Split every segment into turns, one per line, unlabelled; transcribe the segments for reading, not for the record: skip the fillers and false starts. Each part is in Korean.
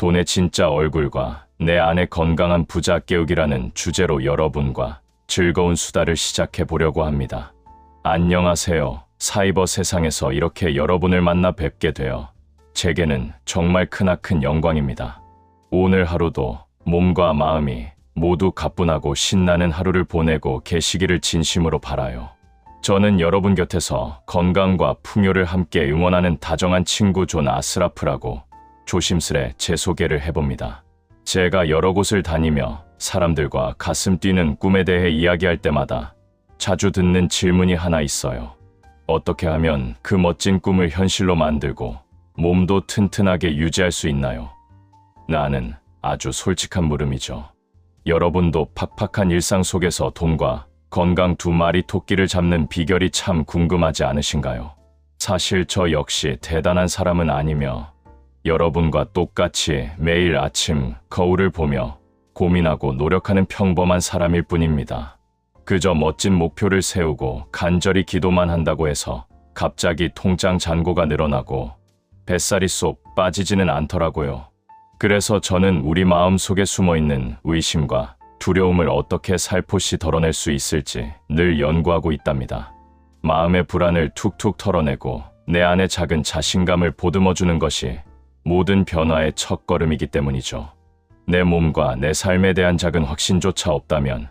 돈의 진짜 얼굴과 내 안의 건강한 부자 깨우기라는 주제로 여러분과 즐거운 수다를 시작해 보려고 합니다. 안녕하세요. 사이버 세상에서 이렇게 여러분을 만나 뵙게 되어 제게는 정말 크나큰 영광입니다. 오늘 하루도 몸과 마음이 모두 가뿐하고 신나는 하루를 보내고 계시기를 진심으로 바라요. 저는 여러분 곁에서 건강과 풍요를 함께 응원하는 다정한 친구 존 아스라프라고 조심스레 제 소개를 해봅니다. 제가 여러 곳을 다니며 사람들과 가슴 뛰는 꿈에 대해 이야기할 때마다 자주 듣는 질문이 하나 있어요. 어떻게 하면 그 멋진 꿈을 현실로 만들고 몸도 튼튼하게 유지할 수 있나요? 나는 아주 솔직한 물음이죠. 여러분도 팍팍한 일상 속에서 돈과 건강 두 마리 토끼를 잡는 비결이 참 궁금하지 않으신가요? 사실 저 역시 대단한 사람은 아니며 여러분과 똑같이 매일 아침 거울을 보며 고민하고 노력하는 평범한 사람일 뿐입니다. 그저 멋진 목표를 세우고 간절히 기도만 한다고 해서 갑자기 통장 잔고가 늘어나고 뱃살이 쏙 빠지지는 않더라고요. 그래서 저는 우리 마음 속에 숨어있는 의심과 두려움을 어떻게 살포시 덜어낼 수 있을지 늘 연구하고 있답니다. 마음의 불안을 툭툭 털어내고 내 안의 작은 자신감을 보듬어주는 것이 모든 변화의 첫걸음이기 때문이죠. 내 몸과 내 삶에 대한 작은 확신조차 없다면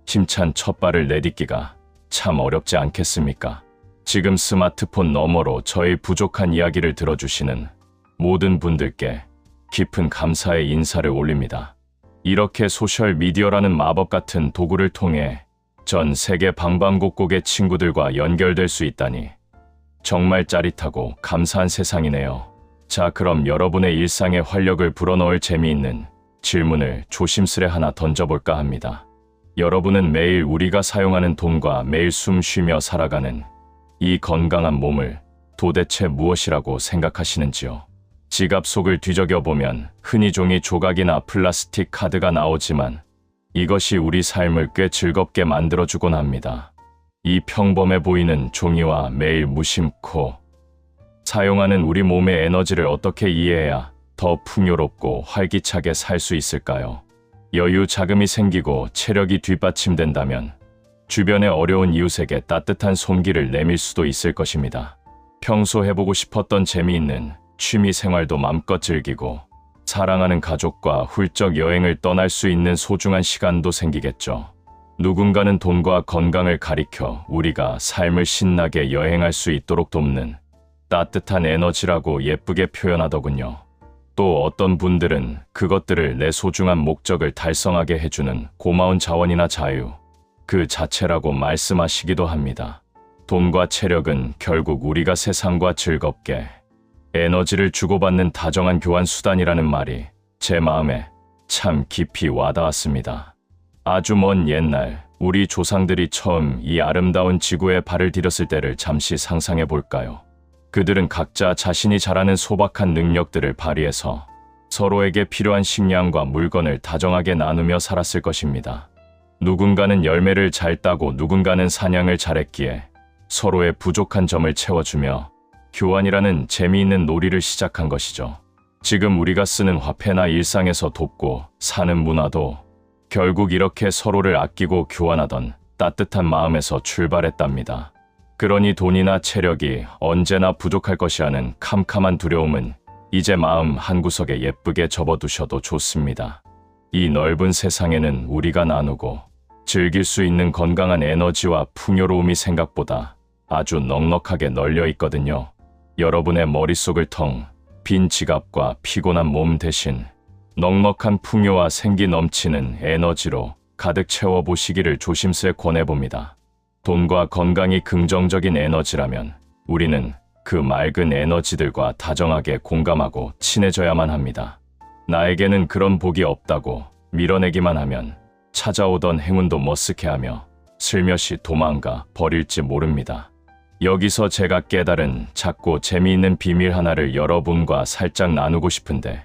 힘찬 첫 발을 내딛기가 참 어렵지 않겠습니까? 지금 스마트폰 너머로 저의 부족한 이야기를 들어주시는 모든 분들께 깊은 감사의 인사를 올립니다. 이렇게 소셜미디어라는 마법 같은 도구를 통해 전 세계 방방곡곡의 친구들과 연결될 수 있다니 정말 짜릿하고 감사한 세상이네요. 자, 그럼 여러분의 일상에 활력을 불어넣을 재미있는 질문을 조심스레 하나 던져볼까 합니다. 여러분은 매일 우리가 사용하는 돈과 매일 숨 쉬며 살아가는 이 건강한 몸을 도대체 무엇이라고 생각하시는지요? 지갑 속을 뒤적여보면 흔히 종이 조각이나 플라스틱 카드가 나오지만 이것이 우리 삶을 꽤 즐겁게 만들어주곤 합니다. 이 평범해 보이는 종이와 매일 무심코 사용하는 우리 몸의 에너지를 어떻게 이해해야 더 풍요롭고 활기차게 살 수 있을까요? 여유 자금이 생기고 체력이 뒷받침된다면 주변의 어려운 이웃에게 따뜻한 손길을 내밀 수도 있을 것입니다. 평소 해보고 싶었던 재미있는 취미 생활도 맘껏 즐기고 사랑하는 가족과 훌쩍 여행을 떠날 수 있는 소중한 시간도 생기겠죠. 누군가는 돈과 건강을 가리켜 우리가 삶을 신나게 여행할 수 있도록 돕는 따뜻한 에너지라고 예쁘게 표현하더군요. 또 어떤 분들은 그것들을 내 소중한 목적을 달성하게 해주는 고마운 자원이나 자유, 그 자체라고 말씀하시기도 합니다. 돈과 체력은 결국 우리가 세상과 즐겁게 에너지를 주고받는 다정한 교환 수단이라는 말이 제 마음에 참 깊이 와닿았습니다. 아주 먼 옛날 우리 조상들이 처음 이 아름다운 지구에 발을 디뎠을 때를 잠시 상상해 볼까요? 그들은 각자 자신이 잘하는 소박한 능력들을 발휘해서 서로에게 필요한 식량과 물건을 다정하게 나누며 살았을 것입니다. 누군가는 열매를 잘 따고 누군가는 사냥을 잘했기에 서로의 부족한 점을 채워주며 교환이라는 재미있는 놀이를 시작한 것이죠. 지금 우리가 쓰는 화폐나 일상에서 돕고 사는 문화도 결국 이렇게 서로를 아끼고 교환하던 따뜻한 마음에서 출발했답니다. 그러니 돈이나 체력이 언제나 부족할 것이라는 캄캄한 두려움은 이제 마음 한구석에 예쁘게 접어두셔도 좋습니다. 이 넓은 세상에는 우리가 나누고 즐길 수 있는 건강한 에너지와 풍요로움이 생각보다 아주 넉넉하게 널려 있거든요. 여러분의 머릿속을 텅 빈 지갑과 피곤한 몸 대신 넉넉한 풍요와 생기 넘치는 에너지로 가득 채워보시기를 조심스레 권해봅니다. 돈과 건강이 긍정적인 에너지라면 우리는 그 맑은 에너지들과 다정하게 공감하고 친해져야만 합니다. 나에게는 그런 복이 없다고 밀어내기만 하면 찾아오던 행운도 머쓱해하며 슬며시 도망가 버릴지 모릅니다. 여기서 제가 깨달은 작고 재미있는 비밀 하나를 여러분과 살짝 나누고 싶은데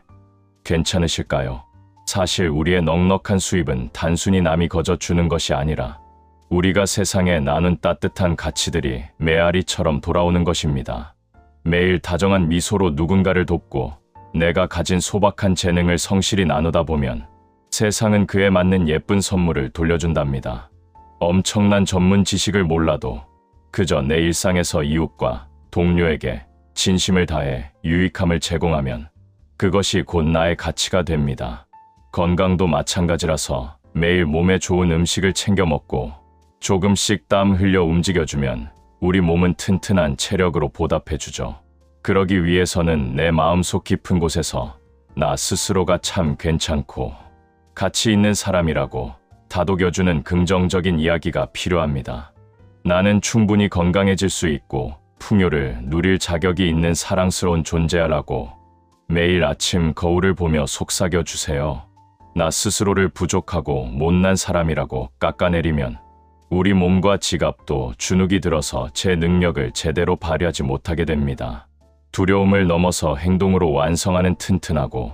괜찮으실까요? 사실 우리의 넉넉한 수입은 단순히 남이 거저 주는 것이 아니라 우리가 세상에 나눈 따뜻한 가치들이 메아리처럼 돌아오는 것입니다. 매일 다정한 미소로 누군가를 돕고 내가 가진 소박한 재능을 성실히 나누다 보면 세상은 그에 맞는 예쁜 선물을 돌려준답니다. 엄청난 전문 지식을 몰라도 그저 내 일상에서 이웃과 동료에게 진심을 다해 유익함을 제공하면 그것이 곧 나의 가치가 됩니다. 건강도 마찬가지라서 매일 몸에 좋은 음식을 챙겨 먹고 조금씩 땀 흘려 움직여주면 우리 몸은 튼튼한 체력으로 보답해주죠. 그러기 위해서는 내 마음속 깊은 곳에서 나 스스로가 참 괜찮고 가치 있는 사람이라고 다독여주는 긍정적인 이야기가 필요합니다. 나는 충분히 건강해질 수 있고 풍요를 누릴 자격이 있는 사랑스러운 존재야라고 매일 아침 거울을 보며 속삭여 주세요. 나 스스로를 부족하고 못난 사람이라고 깎아내리면 우리 몸과 지갑도 주눅이 들어서 제 능력을 제대로 발휘하지 못하게 됩니다. 두려움을 넘어서 행동으로 완성하는 튼튼하고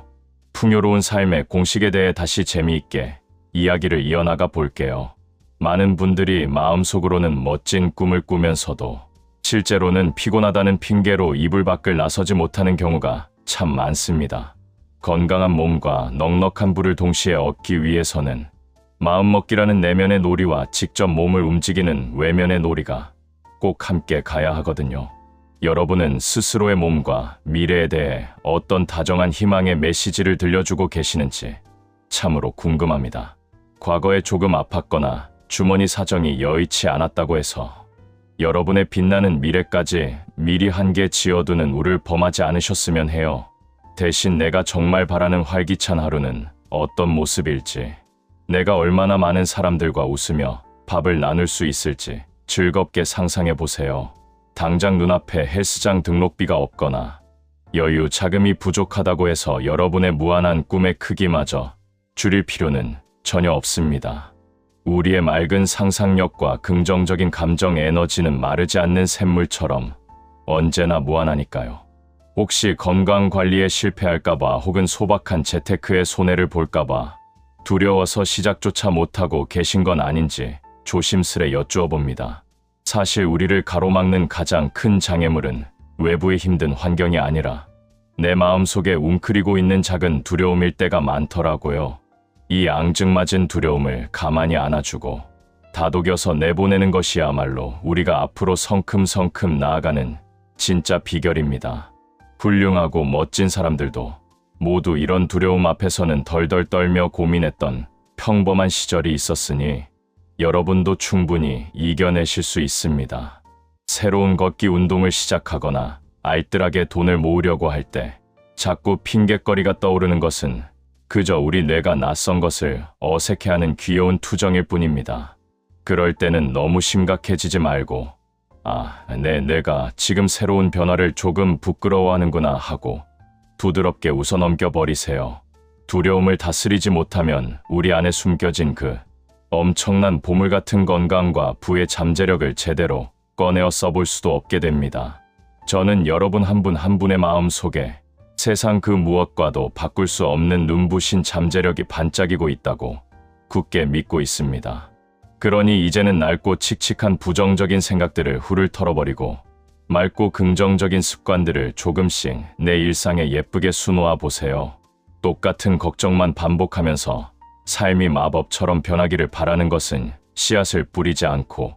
풍요로운 삶의 공식에 대해 다시 재미있게 이야기를 이어나가 볼게요. 많은 분들이 마음속으로는 멋진 꿈을 꾸면서도 실제로는 피곤하다는 핑계로 이불 밖을 나서지 못하는 경우가 참 많습니다. 건강한 몸과 넉넉한 부를 동시에 얻기 위해서는 마음먹기라는 내면의 놀이와 직접 몸을 움직이는 외면의 놀이가 꼭 함께 가야 하거든요. 여러분은 스스로의 몸과 미래에 대해 어떤 다정한 희망의 메시지를 들려주고 계시는지 참으로 궁금합니다. 과거에 조금 아팠거나 주머니 사정이 여의치 않았다고 해서 여러분의 빛나는 미래까지 미리 한개 지어두는 우를 범하지 않으셨으면 해요. 대신 내가 정말 바라는 활기찬 하루는 어떤 모습일지, 내가 얼마나 많은 사람들과 웃으며 밥을 나눌 수 있을지 즐겁게 상상해 보세요. 당장 눈앞에 헬스장 등록비가 없거나 여유 자금이 부족하다고 해서 여러분의 무한한 꿈의 크기마저 줄일 필요는 전혀 없습니다. 우리의 맑은 상상력과 긍정적인 감정 에너지는 마르지 않는 샘물처럼 언제나 무한하니까요. 혹시 건강 관리에 실패할까봐 혹은 소박한 재테크에 손해를 볼까봐 두려워서 시작조차 못하고 계신 건 아닌지 조심스레 여쭈어 봅니다. 사실 우리를 가로막는 가장 큰 장애물은 외부의 힘든 환경이 아니라 내 마음속에 웅크리고 있는 작은 두려움일 때가 많더라고요. 이 앙증맞은 두려움을 가만히 안아주고 다독여서 내보내는 것이야말로 우리가 앞으로 성큼성큼 나아가는 진짜 비결입니다. 훌륭하고 멋진 사람들도 모두 이런 두려움 앞에서는 덜덜 떨며 고민했던 평범한 시절이 있었으니 여러분도 충분히 이겨내실 수 있습니다. 새로운 걷기 운동을 시작하거나 알뜰하게 돈을 모으려고 할 때 자꾸 핑곗거리가 떠오르는 것은 그저 우리 뇌가 낯선 것을 어색해하는 귀여운 투정일 뿐입니다. 그럴 때는 너무 심각해지지 말고 내 뇌가 지금 새로운 변화를 조금 부끄러워하는구나 하고 부드럽게 웃어 넘겨버리세요. 두려움을 다스리지 못하면 우리 안에 숨겨진 그 엄청난 보물 같은 건강과 부의 잠재력을 제대로 꺼내어 써볼 수도 없게 됩니다. 저는 여러분 한 분 한 분의 마음 속에 세상 그 무엇과도 바꿀 수 없는 눈부신 잠재력이 반짝이고 있다고 굳게 믿고 있습니다. 그러니 이제는 낡고 칙칙한 부정적인 생각들을 훌훌 털어버리고 맑고 긍정적인 습관들을 조금씩 내 일상에 예쁘게 수놓아 보세요. 똑같은 걱정만 반복하면서 삶이 마법처럼 변하기를 바라는 것은 씨앗을 뿌리지 않고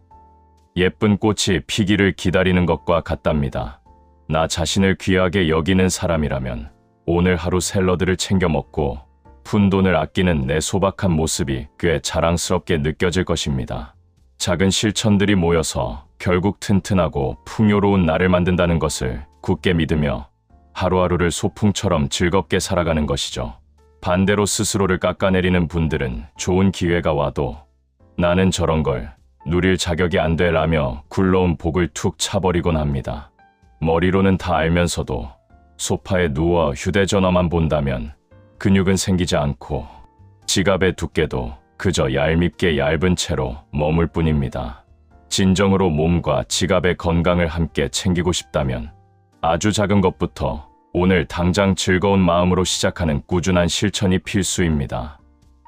예쁜 꽃이 피기를 기다리는 것과 같답니다. 나 자신을 귀하게 여기는 사람이라면 오늘 하루 샐러드를 챙겨 먹고 푼돈을 아끼는 내 소박한 모습이 꽤 자랑스럽게 느껴질 것입니다. 작은 실천들이 모여서 결국 튼튼하고 풍요로운 나를 만든다는 것을 굳게 믿으며 하루하루를 소풍처럼 즐겁게 살아가는 것이죠. 반대로 스스로를 깎아내리는 분들은 좋은 기회가 와도 나는 저런 걸 누릴 자격이 안 되라며 굴러온 복을 툭 차버리곤 합니다. 머리로는 다 알면서도 소파에 누워 휴대전화만 본다면 근육은 생기지 않고 지갑의 두께도 그저 얄밉게 얇은 채로 머물 뿐입니다. 진정으로 몸과 지갑의 건강을 함께 챙기고 싶다면 아주 작은 것부터 오늘 당장 즐거운 마음으로 시작하는 꾸준한 실천이 필수입니다.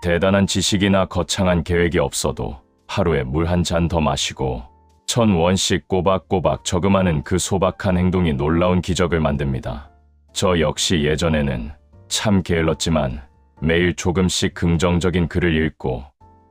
대단한 지식이나 거창한 계획이 없어도 하루에 물 한 잔 더 마시고 1000원씩 꼬박꼬박 저금하는 그 소박한 행동이 놀라운 기적을 만듭니다. 저 역시 예전에는 참 게을렀지만 매일 조금씩 긍정적인 글을 읽고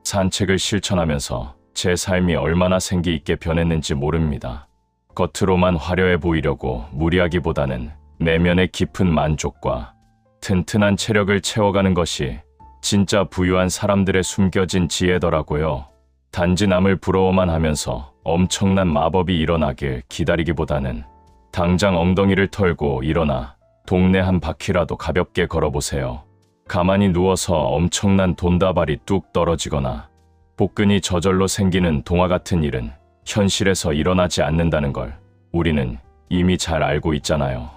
산책을 실천하면서 제 삶이 얼마나 생기 있게 변했는지 모릅니다. 겉으로만 화려해 보이려고 무리하기보다는 내면의 깊은 만족과 튼튼한 체력을 채워가는 것이 진짜 부유한 사람들의 숨겨진 지혜더라고요. 단지 남을 부러워만 하면서 엄청난 마법이 일어나길 기다리기보다는 당장 엉덩이를 털고 일어나 동네 한 바퀴라도 가볍게 걸어보세요. 가만히 누워서 엄청난 돈다발이 뚝 떨어지거나 복근이 저절로 생기는 동화 같은 일은 현실에서 일어나지 않는다는 걸 우리는 이미 잘 알고 있잖아요.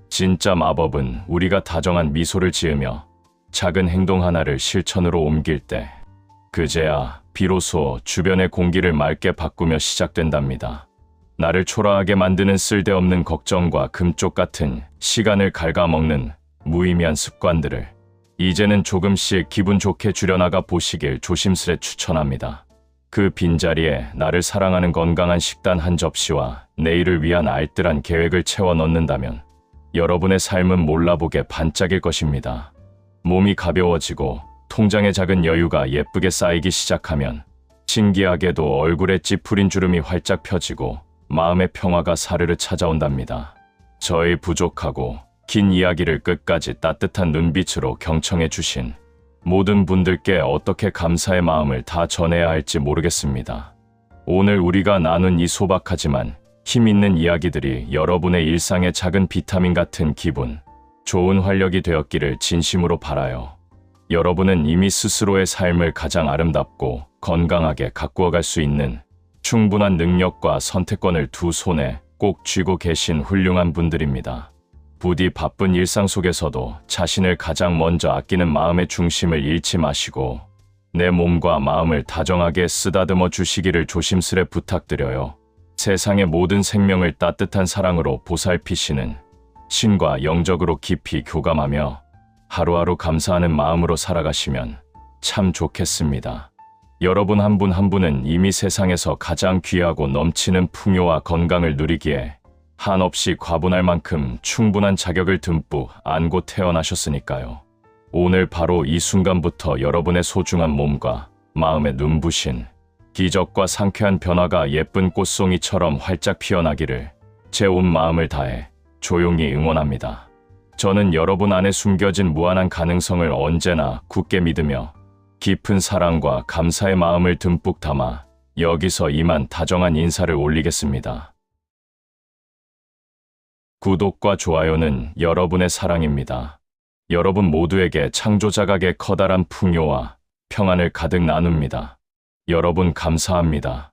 진짜 마법은 우리가 다정한 미소를 지으며 작은 행동 하나를 실천으로 옮길 때 그제야 비로소 주변의 공기를 맑게 바꾸며 시작된답니다. 나를 초라하게 만드는 쓸데없는 걱정과 금쪽 같은 시간을 갉아먹는 무의미한 습관들을 이제는 조금씩 기분 좋게 줄여나가 보시길 조심스레 추천합니다. 그 빈자리에 나를 사랑하는 건강한 식단 한 접시와 내일을 위한 알뜰한 계획을 채워 넣는다면 여러분의 삶은 몰라보게 반짝일 것입니다. 몸이 가벼워지고 통장에 작은 여유가 예쁘게 쌓이기 시작하면 신기하게도 얼굴에 찌푸린 주름이 활짝 펴지고 마음의 평화가 사르르 찾아온답니다. 저의 부족하고 긴 이야기를 끝까지 따뜻한 눈빛으로 경청해 주신 모든 분들께 어떻게 감사의 마음을 다 전해야 할지 모르겠습니다. 오늘 우리가 나눈 이 소박하지만 힘 있는 이야기들이 여러분의 일상의 작은 비타민 같은 기분, 좋은 활력이 되었기를 진심으로 바라요. 여러분은 이미 스스로의 삶을 가장 아름답고 건강하게 가꾸어 갈 수 있는 충분한 능력과 선택권을 두 손에 꼭 쥐고 계신 훌륭한 분들입니다. 부디 바쁜 일상 속에서도 자신을 가장 먼저 아끼는 마음의 중심을 잃지 마시고 내 몸과 마음을 다정하게 쓰다듬어 주시기를 조심스레 부탁드려요. 세상의 모든 생명을 따뜻한 사랑으로 보살피시는 신과 영적으로 깊이 교감하며 하루하루 감사하는 마음으로 살아가시면 참 좋겠습니다. 여러분 한 분 한 분은 이미 세상에서 가장 귀하고 넘치는 풍요와 건강을 누리기에 한없이 과분할 만큼 충분한 자격을 듬뿍 안고 태어나셨으니까요. 오늘 바로 이 순간부터 여러분의 소중한 몸과 마음에 눈부신 기적과 상쾌한 변화가 예쁜 꽃송이처럼 활짝 피어나기를 제 온 마음을 다해 조용히 응원합니다. 저는 여러분 안에 숨겨진 무한한 가능성을 언제나 굳게 믿으며 깊은 사랑과 감사의 마음을 듬뿍 담아 여기서 이만 다정한 인사를 올리겠습니다. 구독과 좋아요는 여러분의 사랑입니다. 여러분 모두에게 창조자각의 커다란 풍요와 평안을 가득 나눕니다. 여러분 감사합니다.